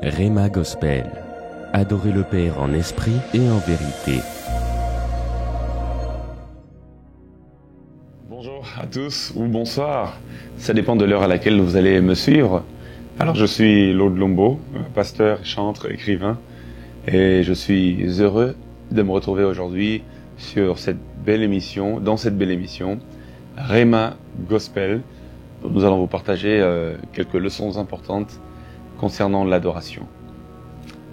Rhéma Gospel. Adorez le Père en esprit et en vérité. Bonjour à tous ou bonsoir, ça dépend de l'heure à laquelle vous allez me suivre. Alors je suis Lord Lombo, pasteur, chantre, écrivain, et je suis heureux de me retrouver aujourd'hui sur dans cette belle émission, Rhéma Gospel. Nous allons vous partager quelques leçons importantes concernant l'adoration.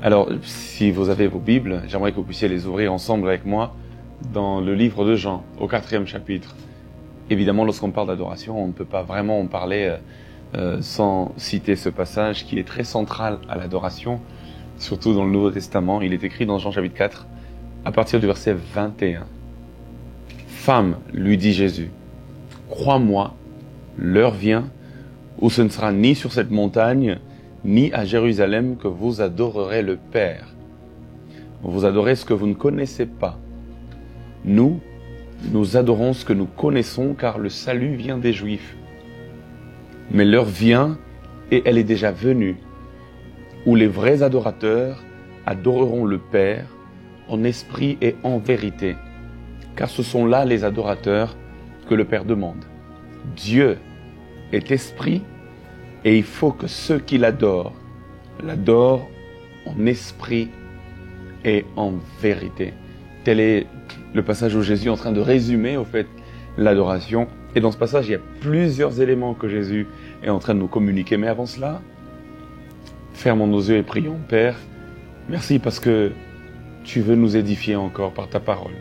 Alors, si vous avez vos Bibles, j'aimerais que vous puissiez les ouvrir ensemble avec moi dans le livre de Jean, au 4e chapitre. Évidemment, lorsqu'on parle d'adoration, on ne peut pas vraiment en parler sans citer ce passage qui est très central à l'adoration, surtout dans le Nouveau Testament. Il est écrit dans Jean chapitre 4, à partir du verset 21. « Femme, lui dit Jésus, crois-moi, l'heure vient où ce ne sera ni sur cette montagne, ni à Jérusalem que vous adorerez le Père. Vous adorez ce que vous ne connaissez pas. Nous adorons ce que nous connaissons, car le salut vient des Juifs. Mais l'heure vient, et elle est déjà venue, où les vrais adorateurs adoreront le Père en esprit et en vérité, car ce sont là les adorateurs que le Père demande. Dieu est esprit, et il faut que ceux qui l'adorent en esprit et en vérité. Tel est le passage où Jésus est en train de résumer, au fait, l'adoration. Et dans ce passage, il y a plusieurs éléments que Jésus est en train de nous communiquer. Mais avant cela, fermons nos yeux et prions. Père, merci parce que tu veux nous édifier encore par ta parole.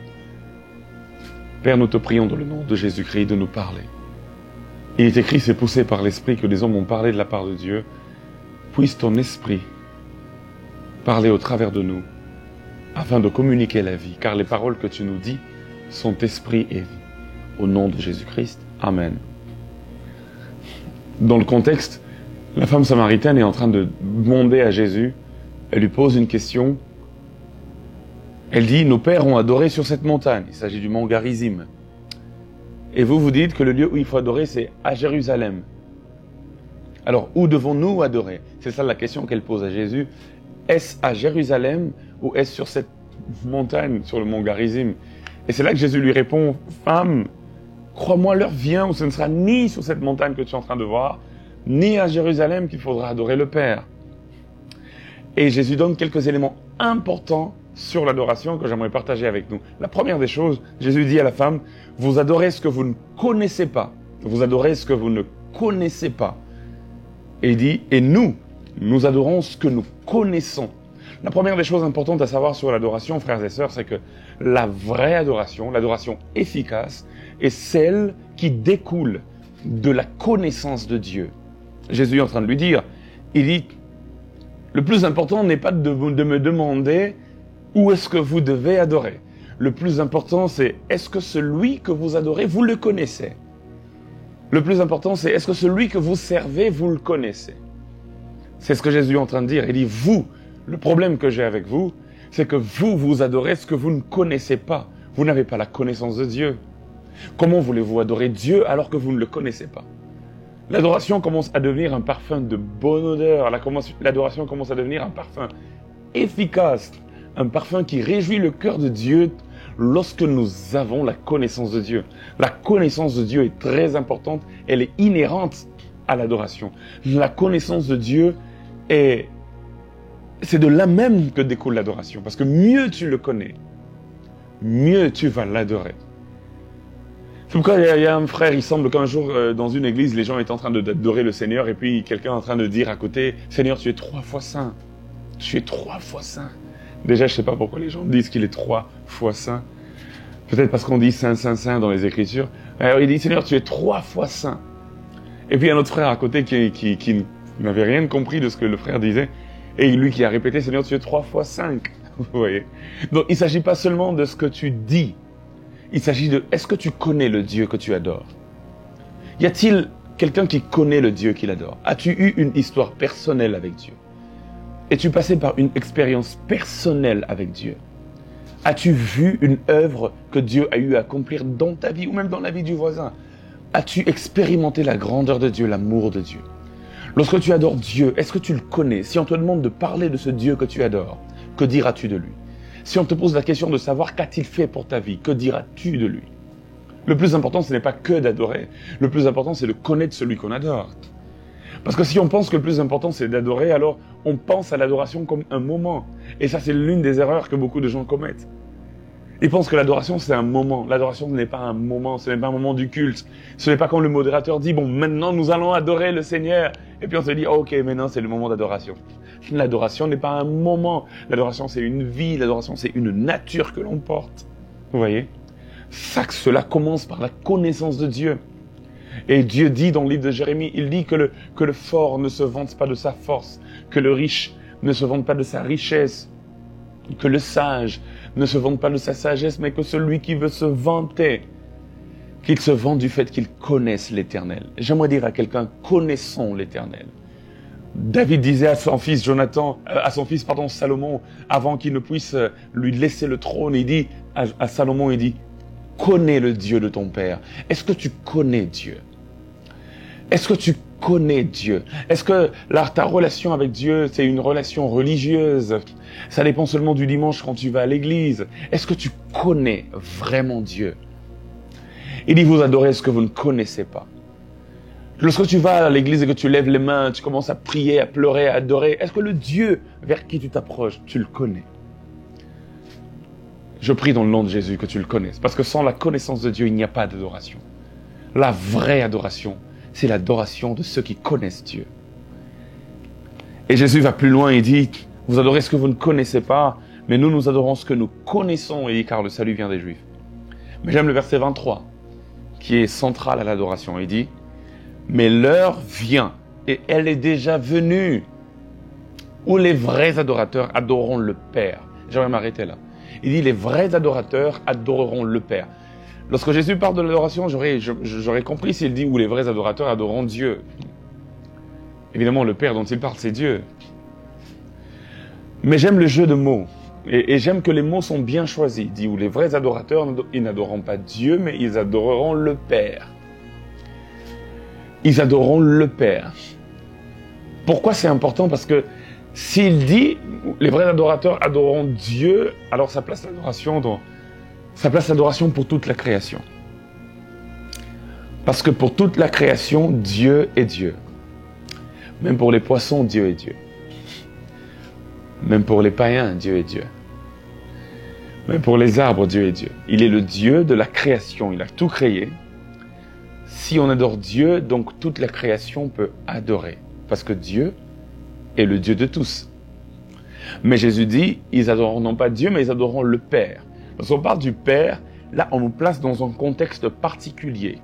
Père, nous te prions dans le nom de Jésus-Christ de nous parler. Il est écrit, c'est poussé par l'Esprit que les hommes ont parlé de la part de Dieu. Puisse ton Esprit parler au travers de nous, afin de communiquer la vie, car les paroles que tu nous dis sont esprit et vie. Au nom de Jésus-Christ, Amen. Dans le contexte, la femme samaritaine est en train de demander à Jésus, elle lui pose une question. Elle dit, nos pères ont adoré sur cette montagne. Il s'agit du mont Garizim. Et vous dites que le lieu où il faut adorer, c'est à Jérusalem. Alors, où devons-nous adorer? C'est ça la question qu'elle pose à Jésus. Est-ce à Jérusalem ou est-ce sur cette montagne, sur le mont Garizim? Et c'est là que Jésus lui répond, femme, crois-moi, l'heure vient où ce ne sera ni sur cette montagne que tu es en train de voir, ni à Jérusalem qu'il faudra adorer le Père. Et Jésus donne quelques éléments importants sur l'adoration que j'aimerais partager avec nous. La première des choses, Jésus dit à la femme, vous adorez ce que vous ne connaissez pas. Vous adorez ce que vous ne connaissez pas. Et il dit, et nous adorons ce que nous connaissons. La première des choses importantes à savoir sur l'adoration, frères et sœurs, c'est que la vraie adoration, l'adoration efficace, est celle qui découle de la connaissance de Dieu. Jésus est en train de lui dire, il dit, le plus important n'est pas de me demander où est-ce que vous devez adorer. Le plus important, c'est est-ce que celui que vous adorez, vous le connaissez? Le plus important, c'est est-ce que celui que vous servez, vous le connaissez? C'est ce que Jésus est en train de dire. Il dit, vous, le problème que j'ai avec vous, c'est que vous adorez ce que vous ne connaissez pas. Vous n'avez pas la connaissance de Dieu. Comment voulez-vous adorer Dieu alors que vous ne le connaissez pas? L'adoration commence à devenir un parfum de bonne odeur. L'adoration commence à devenir un parfum efficace. Un parfum qui réjouit le cœur de Dieu lorsque nous avons la connaissance de Dieu. La connaissance de Dieu est très importante, elle est inhérente à l'adoration. La connaissance de Dieu c'est de là même que découle l'adoration. Parce que mieux tu le connais, mieux tu vas l'adorer. C'est pourquoi il y a un frère, il semble qu'un jour dans une église, les gens étaient en train d'adorer le Seigneur et puis quelqu'un est en train de dire à côté, Seigneur, tu es 3 fois saint. Tu es 3 fois saint. Déjà, je ne sais pas pourquoi les gens disent qu'il est 3 fois saint. Peut-être parce qu'on dit saint, saint, saint dans les Écritures. Alors il dit, Seigneur, tu es 3 fois saint. Et puis il y a un autre frère à côté qui n'avait rien compris de ce que le frère disait. Et lui qui a répété, Seigneur, tu es 3 fois 5. Vous voyez? Donc il ne s'agit pas seulement de ce que tu dis. Il s'agit de, est-ce que tu connais le Dieu que tu adores? Y a-t-il quelqu'un qui connaît le Dieu qu'il adore? As-tu eu une histoire personnelle avec Dieu? Es-tu passé par une expérience personnelle avec Dieu? As-tu vu une œuvre que Dieu a eu à accomplir dans ta vie ou même dans la vie du voisin? As-tu expérimenté la grandeur de Dieu, l'amour de Dieu? Lorsque tu adores Dieu, est-ce que tu le connais? Si on te demande de parler de ce Dieu que tu adores, que diras-tu de lui? Si on te pose la question de savoir qu'a-t-il fait pour ta vie, que diras-tu de lui? Le plus important, ce n'est pas que d'adorer. Le plus important, c'est de connaître celui qu'on adore. Parce que si on pense que le plus important, c'est d'adorer, alors on pense à l'adoration comme un moment. Et ça, c'est l'une des erreurs que beaucoup de gens commettent. Ils pensent que l'adoration, c'est un moment. L'adoration, ce n'est pas un moment, ce n'est pas un moment du culte. Ce n'est pas quand le modérateur dit, bon, maintenant, nous allons adorer le Seigneur. Et puis on se dit, oh, ok, maintenant, c'est le moment d'adoration. L'adoration n'est pas un moment. L'adoration, c'est une vie. L'adoration, c'est une nature que l'on porte. Vous voyez? Cela commence par la connaissance de Dieu. Et Dieu dit dans le livre de Jérémie, il dit que le fort ne se vante pas de sa force, que le riche ne se vante pas de sa richesse, que le sage ne se vante pas de sa sagesse, mais que celui qui veut se vanter, qu'il se vante du fait qu'il connaisse l'Éternel. J'aimerais dire à quelqu'un, connaissons l'Éternel. David disait à son fils Salomon, avant qu'il ne puisse lui laisser le trône, il dit à Salomon, il dit, connais le Dieu de ton père. Est-ce que tu connais Dieu? Est-ce que tu connais Dieu? Est-ce que ta relation avec Dieu, c'est une relation religieuse? Ça dépend seulement du dimanche quand tu vas à l'église. Est-ce que tu connais vraiment Dieu? Il dit, vous adorez ce que vous ne connaissez pas. Lorsque tu vas à l'église et que tu lèves les mains, tu commences à prier, à pleurer, à adorer, est-ce que le Dieu vers qui tu t'approches, tu le connais? Je prie dans le nom de Jésus que tu le connaisses. Parce que sans la connaissance de Dieu, il n'y a pas d'adoration. La vraie adoration, c'est l'adoration de ceux qui connaissent Dieu. Et Jésus va plus loin, il dit, vous adorez ce que vous ne connaissez pas, mais nous adorons ce que nous connaissons, et car le salut vient des Juifs. Mais j'aime le verset 23, qui est central à l'adoration. Il dit, mais l'heure vient, et elle est déjà venue, où les vrais adorateurs adoreront le Père. J'aimerais m'arrêter là. Il dit, les vrais adorateurs adoreront le Père. Lorsque Jésus parle de l'adoration, j'aurais compris s'il dit où les vrais adorateurs adoreront Dieu. Évidemment, le Père dont il parle, c'est Dieu. Mais j'aime le jeu de mots. Et j'aime que les mots sont bien choisis. Il dit où les vrais adorateurs, ils n'adoreront pas Dieu, mais ils adoreront le Père. Ils adoreront le Père. Pourquoi c'est important? Parce que s'il dit, les vrais adorateurs adoreront Dieu, alors ça place l'adoration pour toute la création. Parce que pour toute la création, Dieu est Dieu. Même pour les poissons, Dieu est Dieu. Même pour les païens, Dieu est Dieu. Même pour les arbres, Dieu est Dieu. Il est le Dieu de la création, il a tout créé. Si on adore Dieu, donc toute la création peut adorer. Parce que Dieu est le Dieu de tous. Mais Jésus dit, ils adoreront non pas Dieu, mais ils adoreront le Père. Lorsqu'on parle du Père, là on nous place dans un contexte particulier.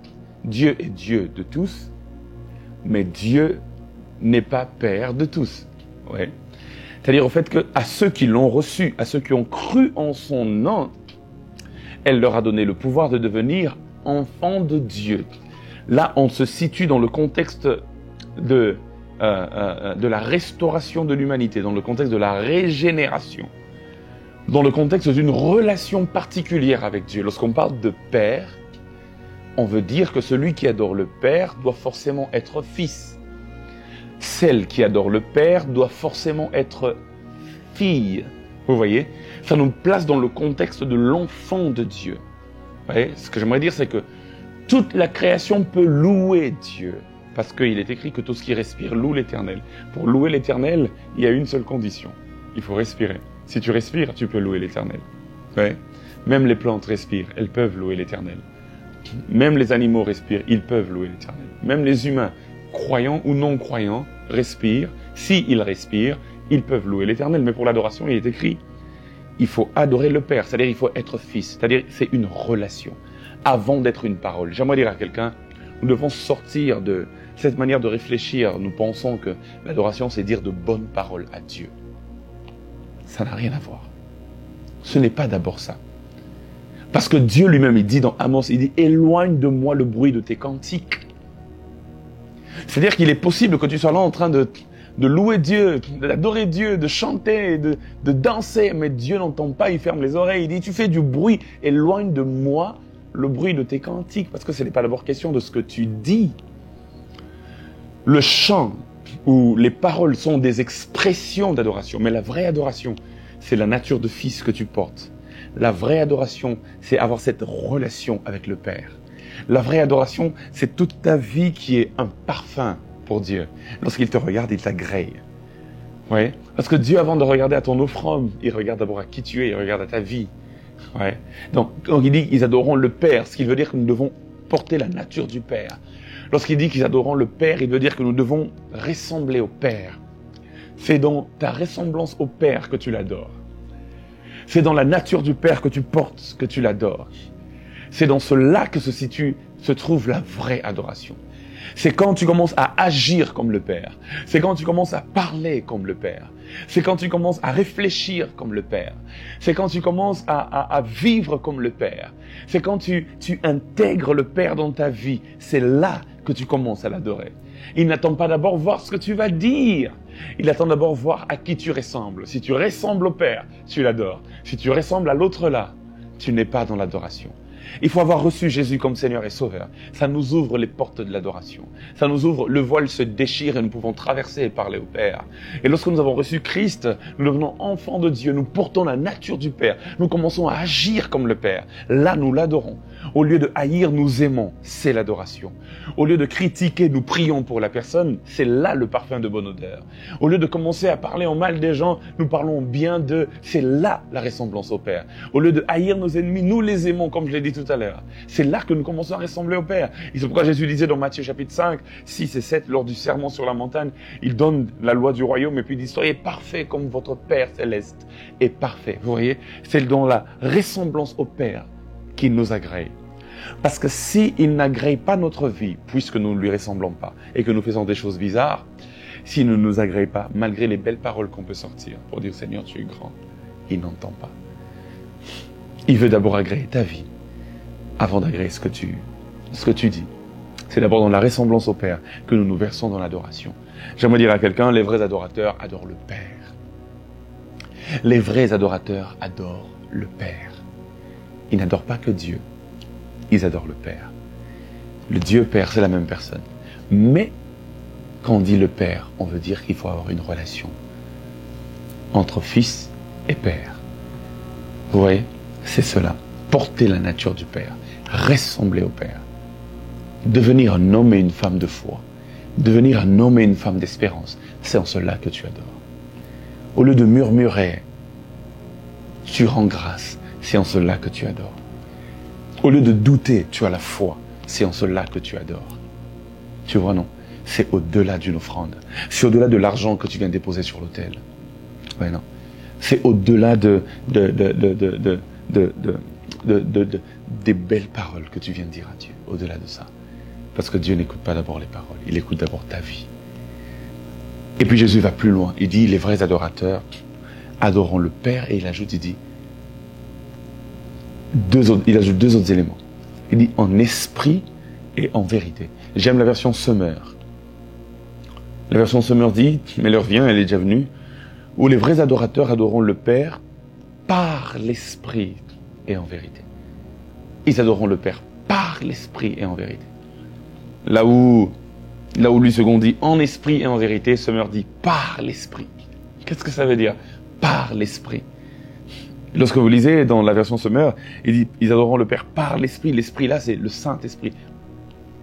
Dieu est Dieu de tous, mais Dieu n'est pas Père de tous. Ouais. C'est-à-dire au fait qu'à ceux qui l'ont reçu, à ceux qui ont cru en son nom, elle leur a donné le pouvoir de devenir enfants de Dieu. Là, on se situe dans le contexte de la restauration de l'humanité, dans le contexte de la régénération, dans le contexte d'une relation particulière avec Dieu. Lorsqu'on parle de Père, on veut dire que celui qui adore le Père doit forcément être fils. Celle qui adore le Père doit forcément être fille. Vous voyez? Ça nous place dans le contexte de l'enfant de Dieu. Vous voyez? Ce que j'aimerais dire, c'est que toute la création peut louer Dieu. Parce qu'il est écrit que tout ce qui respire loue l'Éternel. Pour louer l'Éternel, il y a une seule condition. Il faut respirer. Si tu respires, tu peux louer l'Éternel. Ouais. Même les plantes respirent, elles peuvent louer l'Éternel. Même les animaux respirent, ils peuvent louer l'Éternel. Même les humains, croyants ou non croyants, respirent. S'ils respirent, ils peuvent louer l'Éternel. Mais pour l'adoration, il est écrit, il faut adorer le Père. C'est-à-dire, il faut être fils. C'est-à-dire, c'est une relation. Avant d'être une parole. J'aimerais dire à quelqu'un, nous devons sortir de cette manière de réfléchir. Nous pensons que l'adoration, c'est dire de bonnes paroles à Dieu. Ça n'a rien à voir. Ce n'est pas d'abord ça. Parce que Dieu lui-même, il dit dans Amos, il dit « Éloigne de moi le bruit de tes cantiques ». C'est-à-dire qu'il est possible que tu sois là en train de louer Dieu, d'adorer Dieu, de chanter, de danser, mais Dieu n'entend pas, il ferme les oreilles. Il dit « Tu fais du bruit, éloigne de moi le bruit de tes cantiques ». Parce que ce n'est pas d'abord question de ce que tu dis. Le chant où les paroles sont des expressions d'adoration. Mais la vraie adoration, c'est la nature de fils que tu portes. La vraie adoration, c'est avoir cette relation avec le Père. La vraie adoration, c'est toute ta vie qui est un parfum pour Dieu. Lorsqu'il te regarde, il t'agrée. Ouais. Parce que Dieu, avant de regarder à ton offrande, il regarde d'abord à qui tu es, il regarde à ta vie. Ouais. Donc, quand il dit qu'ils adoreront le Père, ce qui veut dire que nous devons porter la nature du Père. Lorsqu'il dit qu'ils adoreront le Père, il veut dire que nous devons ressembler au Père. C'est dans ta ressemblance au Père que tu l'adores. C'est dans la nature du Père que tu portes que tu l'adores. C'est dans cela que se trouve la vraie adoration. C'est quand tu commences à agir comme le Père. C'est quand tu commences à parler comme le Père. C'est quand tu commences à réfléchir comme le Père. C'est quand tu commences à vivre comme le Père. C'est quand tu intègres le Père dans ta vie. C'est là que tu commences à l'adorer. Il n'attend pas d'abord voir ce que tu vas dire. Il attend d'abord voir à qui tu ressembles. Si tu ressembles au Père, tu l'adores. Si tu ressembles à l'autre là, tu n'es pas dans l'adoration. Il faut avoir reçu Jésus comme Seigneur et Sauveur. Ça nous ouvre les portes de l'adoration. Ça nous ouvre, le voile se déchire et nous pouvons traverser et parler au Père. Et lorsque nous avons reçu Christ, nous devenons enfants de Dieu. Nous portons la nature du Père. Nous commençons à agir comme le Père. Là, nous l'adorons. Au lieu de haïr, nous aimons. C'est l'adoration. Au lieu de critiquer, nous prions pour la personne. C'est là le parfum de bonne odeur. Au lieu de commencer à parler en mal des gens, nous parlons bien d'eux. C'est là la ressemblance au Père. Au lieu de haïr nos ennemis, nous les aimons, comme je l'ai dit tout à l'heure. C'est là que nous commençons à ressembler au Père. Et c'est pourquoi Jésus disait dans Matthieu chapitre 5, 6 et 7, lors du sermon sur la montagne, il donne la loi du royaume et puis il dit, soyez parfaits comme votre Père céleste est parfait. Vous voyez, c'est dans la ressemblance au Père qu'il nous agrée. Parce que s'il n'agrée pas notre vie, puisque nous ne lui ressemblons pas et que nous faisons des choses bizarres, s'il ne nous agrée pas, malgré les belles paroles qu'on peut sortir pour dire Seigneur, tu es grand, il n'entend pas. Il veut d'abord agréer ta vie avant d'agréer ce que tu dis. C'est d'abord dans la ressemblance au Père que nous nous versons dans l'adoration. J'aimerais dire à quelqu'un, les vrais adorateurs adorent le Père. Les vrais adorateurs adorent le Père. Ils n'adorent pas que Dieu. Ils adorent le Père. Le Dieu Père, c'est la même personne. Mais, quand on dit le Père, on veut dire qu'il faut avoir une relation entre Fils et Père. Vous voyez, c'est cela. Porter la nature du Père. Ressembler au Père. Devenir un homme et une femme de foi. Devenir un homme et une femme d'espérance. C'est en cela que tu adores. Au lieu de murmurer, tu rends grâce. C'est en cela que tu adores. Au lieu de douter, tu as la foi. C'est en cela que tu adores. Tu vois, non? C'est au-delà d'une offrande. C'est au-delà de l'argent que tu viens déposer sur l'autel. Ouais, non. C'est au-delà des belles paroles que tu viens de dire à Dieu. Au-delà de ça. Parce que Dieu n'écoute pas d'abord les paroles. Il écoute d'abord ta vie. Et puis Jésus va plus loin. Il dit, les vrais adorateurs adoreront le Père. Et il ajoute, il dit, il ajoute deux autres éléments. Il dit en esprit et en vérité. J'aime la version Semeur. La version Semeur dit, mais l'heure vient, elle est déjà venue, où les vrais adorateurs adoreront le Père par l'esprit et en vérité. Ils adoreront le Père par l'esprit et en vérité. Là où Louis II dit en esprit et en vérité, Semeur dit par l'esprit. Qu'est-ce que ça veut dire? Par l'esprit. Lorsque vous lisez dans la version Semeur, il dit ils adoreront le Père par l'Esprit. L'Esprit là, c'est le Saint-Esprit.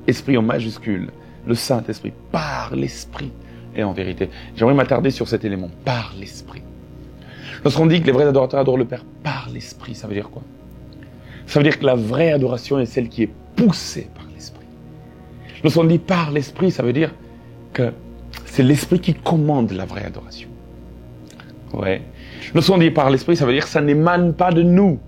Esprit en majuscule. Le Saint-Esprit. Par l'Esprit. Et en vérité. J'aimerais m'attarder sur cet élément. Par l'Esprit. Lorsqu'on dit que les vrais adorateurs adorent le Père par l'Esprit, ça veut dire quoi? Ça veut dire que la vraie adoration est celle qui est poussée par l'Esprit. Lorsqu'on dit par l'Esprit, ça veut dire que c'est l'Esprit qui commande la vraie adoration. Ouais. Lorsqu'on dit par l'Esprit, ça veut dire que ça n'émane pas de nous.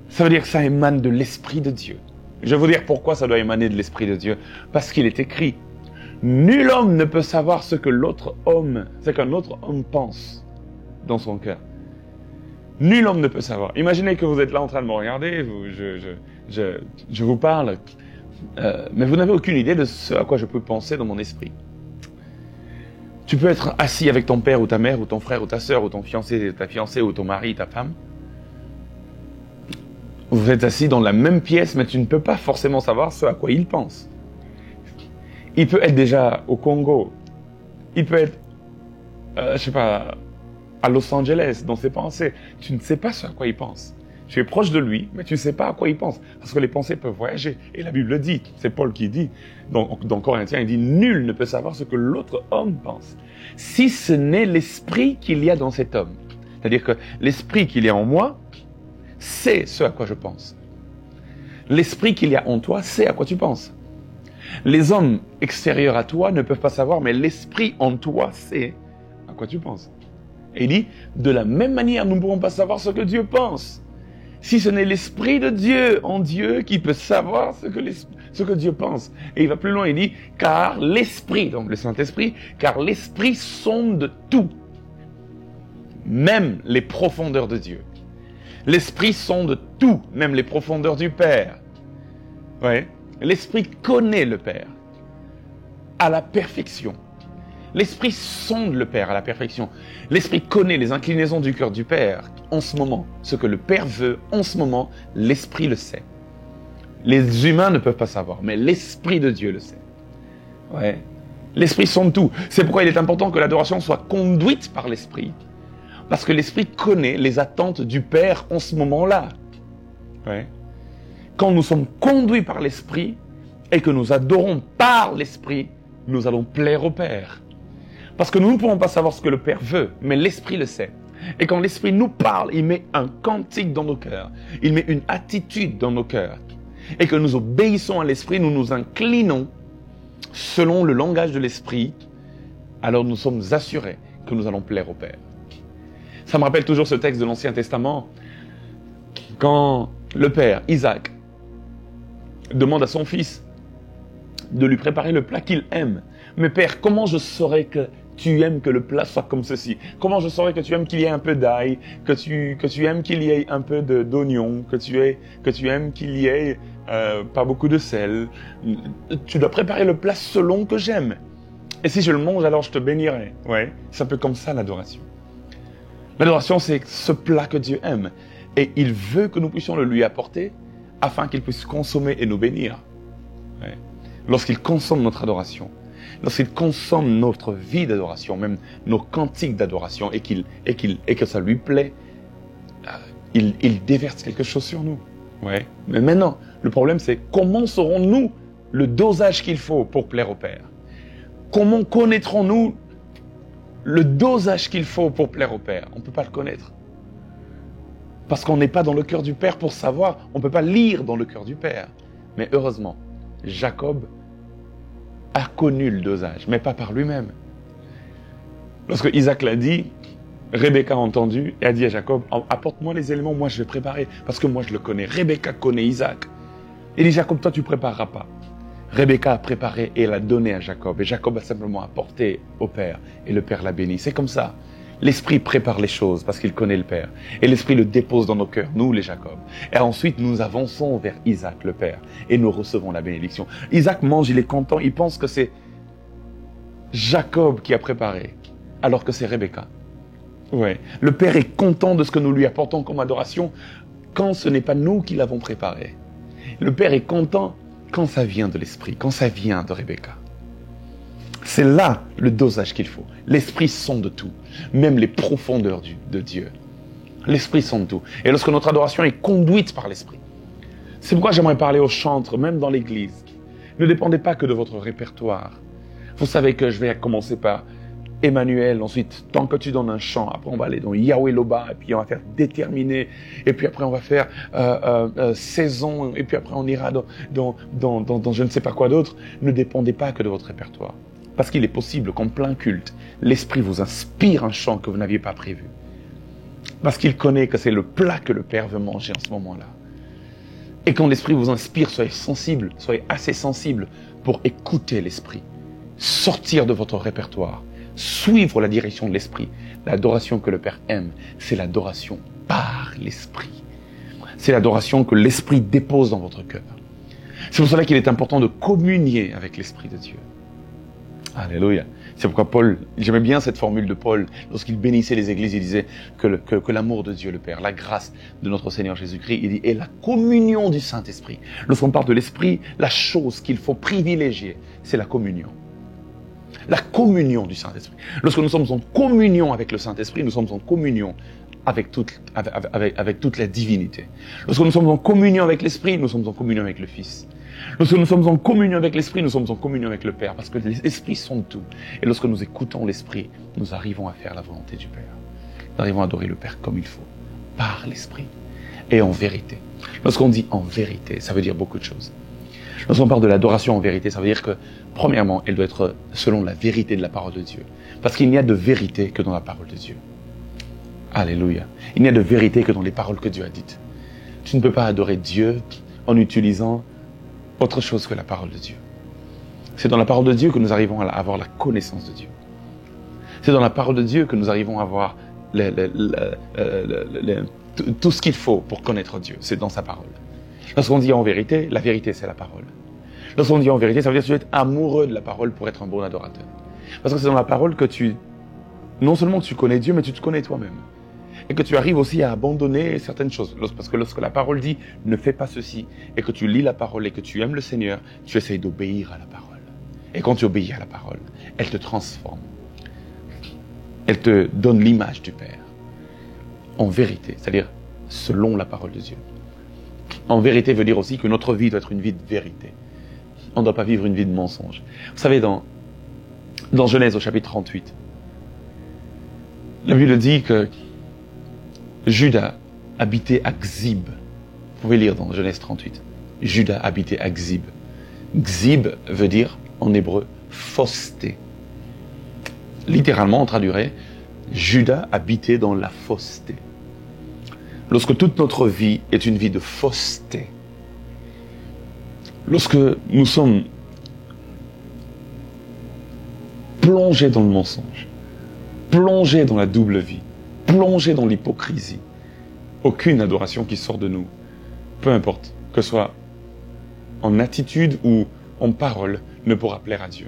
Ça veut dire que ça émane de l'Esprit de Dieu. Je vais vous dire pourquoi ça doit émaner de l'Esprit de Dieu. Parce qu'il est écrit, nul homme ne peut savoir ce qu'un autre homme pense dans son cœur. Nul homme ne peut savoir. Imaginez que vous êtes là en train de me regarder, je vous parle, mais vous n'avez aucune idée de ce à quoi je peux penser dans mon esprit. Tu peux être assis avec ton père ou ta mère ou ton frère ou ta sœur ou ton fiancé, ta fiancée ou ton mari, ta femme. Vous êtes assis dans la même pièce, mais tu ne peux pas forcément savoir ce à quoi il pense. Il peut être déjà au Congo. Il peut être, je sais pas, à Los Angeles, dans ses pensées. Tu ne sais pas ce à quoi il pense. Tu es proche de lui, mais tu ne sais pas à quoi il pense. Parce que les pensées peuvent voyager. Et la Bible le dit. C'est Paul qui dit. Dans Corinthiens, il dit, nul ne peut savoir ce que l'autre homme pense. Si ce n'est l'esprit qu'il y a dans cet homme. C'est-à-dire que l'esprit qu'il y a en moi, c'est ce à quoi je pense. L'esprit qu'il y a en toi, c'est à quoi tu penses. Les hommes extérieurs à toi ne peuvent pas savoir, mais l'esprit en toi, c'est à quoi tu penses. Et il dit, de la même manière, nous ne pouvons pas savoir ce que Dieu pense. Si ce n'est l'esprit de Dieu en Dieu qui peut savoir ce que Dieu pense. Et il va plus loin, il dit, car l'esprit, donc le Saint-Esprit, car l'esprit sonde tout. Même les profondeurs de Dieu. L'esprit sonde tout, même les profondeurs du Père. Ouais. L'esprit connaît le Père à la perfection. L'esprit sonde le Père à la perfection. L'esprit connaît les inclinaisons du cœur du Père en ce moment. Ce que le Père veut en ce moment, l'esprit le sait. Les humains ne peuvent pas savoir, mais l'esprit de Dieu le sait. Ouais. L'esprit sonde tout. C'est pourquoi il est important que l'adoration soit conduite par l'esprit. Parce que l'esprit connaît les attentes du Père en ce moment-là. Ouais. Quand nous sommes conduits par l'esprit et que nous adorons par l'esprit, nous allons plaire au Père. Parce que nous ne pouvons pas savoir ce que le Père veut, mais l'esprit le sait. Et quand l'esprit nous parle, il met un cantique dans nos cœurs. Il met une attitude dans nos cœurs. Et que nous obéissons à l'esprit, nous nous inclinons selon le langage de l'esprit, alors nous sommes assurés que nous allons plaire au Père. Ça me rappelle toujours ce texte de l'Ancien Testament, quand le père, Isaac, demande à son fils de lui préparer le plat qu'il aime. Mais père, comment je saurais que tu aimes que le plat soit comme ceci? Comment je saurais que tu aimes qu'il y ait un peu d'ail, que tu aimes qu'il y ait un peu d'oignon, que tu aimes qu'il y ait pas beaucoup de sel? Tu dois préparer le plat selon que j'aime. Et si je le mange, alors je te bénirai. Ouais, c'est un peu comme ça l'adoration. L'adoration, c'est ce plat que Dieu aime. Et il veut que nous puissions le lui apporter afin qu'il puisse consommer et nous bénir. Ouais. Lorsqu'il consomme notre adoration, lorsqu'il consomme notre vie d'adoration, même nos cantiques d'adoration, et que ça lui plaît, il déverse quelque chose sur nous. Ouais. Mais maintenant, le problème c'est comment saurons-nous le dosage qu'il faut pour plaire au Père? Comment connaîtrons-nous le dosage qu'il faut pour plaire au Père? On ne peut pas le connaître. Parce qu'on n'est pas dans le cœur du Père pour savoir, on ne peut pas lire dans le cœur du Père. Mais heureusement, Jacob a connu le dosage, mais pas par lui-même. Lorsque Isaac l'a dit, Rebecca a entendu et a dit à Jacob, apporte-moi les éléments, moi je vais préparer, parce que moi je le connais. Rebecca connaît Isaac. Il dit, Jacob, toi tu ne prépareras pas. Rebecca a préparé et l'a donné à Jacob. Et Jacob a simplement apporté au Père. Et le Père l'a béni. C'est comme ça. L'Esprit prépare les choses parce qu'il connaît le Père. Et l'Esprit le dépose dans nos cœurs, nous les Jacob. Et ensuite, nous avançons vers Isaac, le Père. Et nous recevons la bénédiction. Isaac mange, il est content. Il pense que c'est Jacob qui a préparé. Alors que c'est Rebecca. Ouais. Le Père est content de ce que nous lui apportons comme adoration quand ce n'est pas nous qui l'avons préparé. Le Père est content quand ça vient de l'Esprit, quand ça vient de Rebecca. C'est là le dosage qu'il faut. L'Esprit sonde tout, même les profondeurs de Dieu. L'Esprit sonde tout. Et lorsque notre adoration est conduite par l'Esprit. C'est pourquoi j'aimerais parler aux chantres, même dans l'Église. Ne dépendez pas que de votre répertoire. Vous savez que je vais commencer par Emmanuel, ensuite, tant que tu donnes un chant, après on va aller dans Yahweh Loba, et puis on va faire déterminer, et puis après on va faire saison, et puis après on ira dans je ne sais pas quoi d'autre. Ne dépendez pas que de votre répertoire. Parce qu'il est possible qu'en plein culte, l'Esprit vous inspire un chant que vous n'aviez pas prévu. Parce qu'il connaît que c'est le plat que le Père veut manger en ce moment-là. Et quand l'Esprit vous inspire, soyez sensible, soyez assez sensible pour écouter l'Esprit. Sortir de votre répertoire. Suivre la direction de l'Esprit. L'adoration que le Père aime, c'est l'adoration par l'Esprit. C'est l'adoration que l'Esprit dépose dans votre cœur. C'est pour cela qu'il est important de communier avec l'Esprit de Dieu. Alléluia. C'est pourquoi Paul, j'aimais bien cette formule de Paul, lorsqu'il bénissait les églises, il disait que l'amour de Dieu le Père, la grâce de notre Seigneur Jésus-Christ, il dit, et la communion du Saint-Esprit. Lorsqu'on parle de l'Esprit, la chose qu'il faut privilégier, c'est la communion. La communion du Saint-Esprit. Lorsque nous sommes en communion avec le Saint-Esprit, nous sommes en communion avec toute la divinité. Lorsque nous sommes en communion avec l'Esprit, nous sommes en communion avec le Fils. Lorsque nous sommes en communion avec l'Esprit, nous sommes en communion avec le Père, parce que l'Esprit sonde tout. Et lorsque nous écoutons l'Esprit, nous arrivons à faire la volonté du Père. Nous arrivons à adorer le Père comme il faut, par l'Esprit et en vérité. Lorsqu'on dit en vérité, ça veut dire beaucoup de choses. Lorsqu'on parle de l'adoration en vérité, ça veut dire que, premièrement, elle doit être selon la vérité de la parole de Dieu. Parce qu'il n'y a de vérité que dans la parole de Dieu. Alléluia. Il n'y a de vérité que dans les paroles que Dieu a dites. Tu ne peux pas adorer Dieu en utilisant autre chose que la parole de Dieu. C'est dans la parole de Dieu que nous arrivons à avoir la connaissance de Dieu. C'est dans la parole de Dieu que nous arrivons à avoir tout ce qu'il faut pour connaître Dieu. C'est dans sa parole. Lorsqu'on dit en vérité, la vérité c'est la parole. Lorsqu'on dit en vérité, ça veut dire que tu dois être amoureux de la parole pour être un bon adorateur. Parce que c'est dans la parole que non seulement tu connais Dieu, mais tu te connais toi-même. Et que tu arrives aussi à abandonner certaines choses. Parce que lorsque la parole dit « ne fais pas ceci » et que tu lis la parole et que tu aimes le Seigneur, tu essayes d'obéir à la parole. Et quand tu obéis à la parole, elle te transforme. Elle te donne l'image du Père. En vérité, c'est-à-dire selon la parole de Dieu. En vérité veut dire aussi que notre vie doit être une vie de vérité. On ne doit pas vivre une vie de mensonge. Vous savez, dans Genèse au chapitre 38, la Bible dit que Judas habitait à Gzib. Vous pouvez lire dans Genèse 38. Judas habitait à Gzib. Gzib veut dire, en hébreu, fausseté. Littéralement, on traduirait, Judas habitait dans la fausseté. Lorsque toute notre vie est une vie de fausseté, lorsque nous sommes plongés dans le mensonge, plongés dans la double vie, plongés dans l'hypocrisie, aucune adoration qui sort de nous, peu importe, que ce soit en attitude ou en parole, ne pourra plaire à Dieu.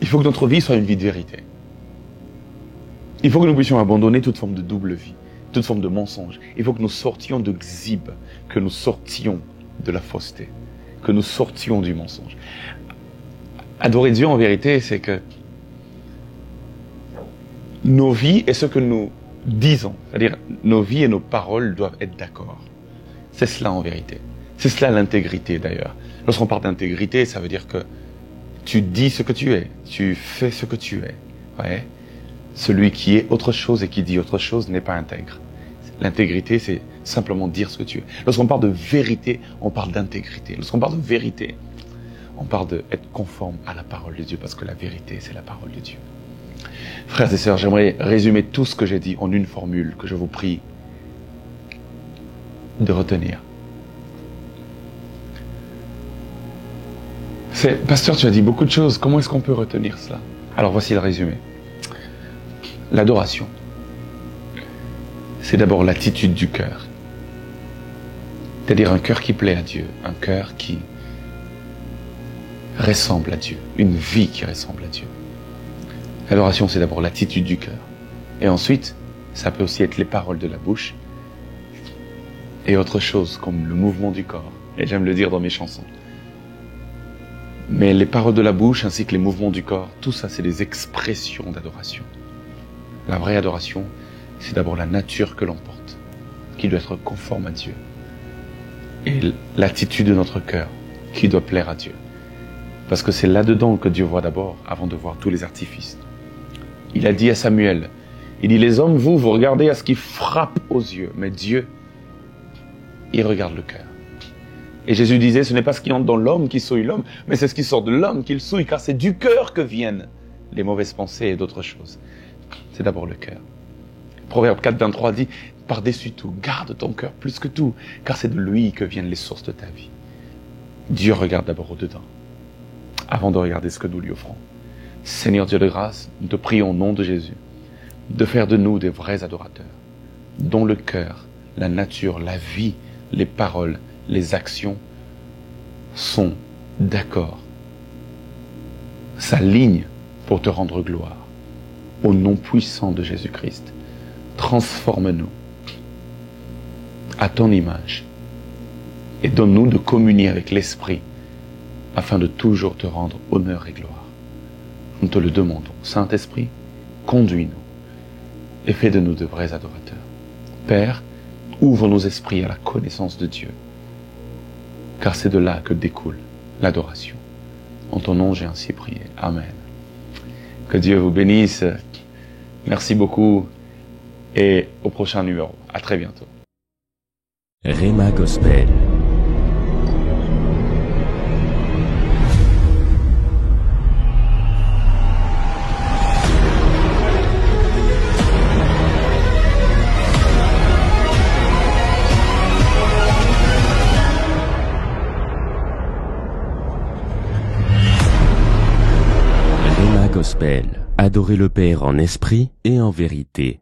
Il faut que notre vie soit une vie de vérité. Il faut que nous puissions abandonner toute forme de double vie, toute forme de mensonge. Il faut que nous sortions de Gzib, que nous sortions de la fausseté, que nous sortions du mensonge. Adorer Dieu en vérité, c'est que nos vies et ce que nous disons, c'est-à-dire nos vies et nos paroles doivent être d'accord. C'est cela en vérité. C'est cela l'intégrité d'ailleurs. Lorsqu'on parle d'intégrité, ça veut dire que tu dis ce que tu es, tu fais ce que tu es. Ouais. Celui qui est autre chose et qui dit autre chose n'est pas intègre. L'intégrité, c'est simplement dire ce que tu es. Lorsqu'on parle de vérité, on parle d'intégrité. Lorsqu'on parle de vérité, on parle d'être conforme à la parole de Dieu, parce que la vérité, c'est la parole de Dieu. Frères et sœurs, j'aimerais résumer tout ce que j'ai dit en une formule que je vous prie de retenir. Pasteur, tu as dit beaucoup de choses, comment est-ce qu'on peut retenir cela? Alors voici le résumé. L'adoration, c'est d'abord l'attitude du cœur. C'est-à-dire un cœur qui plaît à Dieu, un cœur qui ressemble à Dieu, une vie qui ressemble à Dieu. L'adoration, c'est d'abord l'attitude du cœur. Et ensuite, ça peut aussi être les paroles de la bouche et autre chose comme le mouvement du corps. Et j'aime le dire dans mes chansons. Mais les paroles de la bouche ainsi que les mouvements du corps, tout ça, c'est des expressions d'adoration. La vraie adoration, c'est d'abord la nature que l'on porte, qui doit être conforme à Dieu. Et l'attitude de notre cœur, qui doit plaire à Dieu. Parce que c'est là-dedans que Dieu voit d'abord, avant de voir tous les artifices. Il a dit à Samuel, il dit, les hommes, vous regardez à ce qui frappe aux yeux, mais Dieu, il regarde le cœur. Et Jésus disait, ce n'est pas ce qui entre dans l'homme qui souille l'homme, mais c'est ce qui sort de l'homme qui le souille, car c'est du cœur que viennent les mauvaises pensées et d'autres choses. C'est d'abord le cœur. Proverbe 4, 23 dit, par-dessus tout, garde ton cœur plus que tout, car c'est de lui que viennent les sources de ta vie. Dieu regarde d'abord au-dedans, avant de regarder ce que nous lui offrons. Seigneur Dieu de grâce, nous te prions au nom de Jésus, de faire de nous des vrais adorateurs, dont le cœur, la nature, la vie, les paroles, les actions sont d'accord, s'alignent pour te rendre gloire. Au nom puissant de Jésus-Christ, transforme-nous à ton image et donne-nous de communier avec l'Esprit afin de toujours te rendre honneur et gloire. Nous te le demandons. Saint-Esprit, conduis-nous et fais de nous de vrais adorateurs. Père, ouvre nos esprits à la connaissance de Dieu, car c'est de là que découle l'adoration. En ton nom, j'ai ainsi prié. Amen. Que Dieu vous bénisse. Merci beaucoup et au prochain numéro. À très bientôt. Rhema Gospel. Rhema Gospel. Adorez le Père en esprit et en vérité.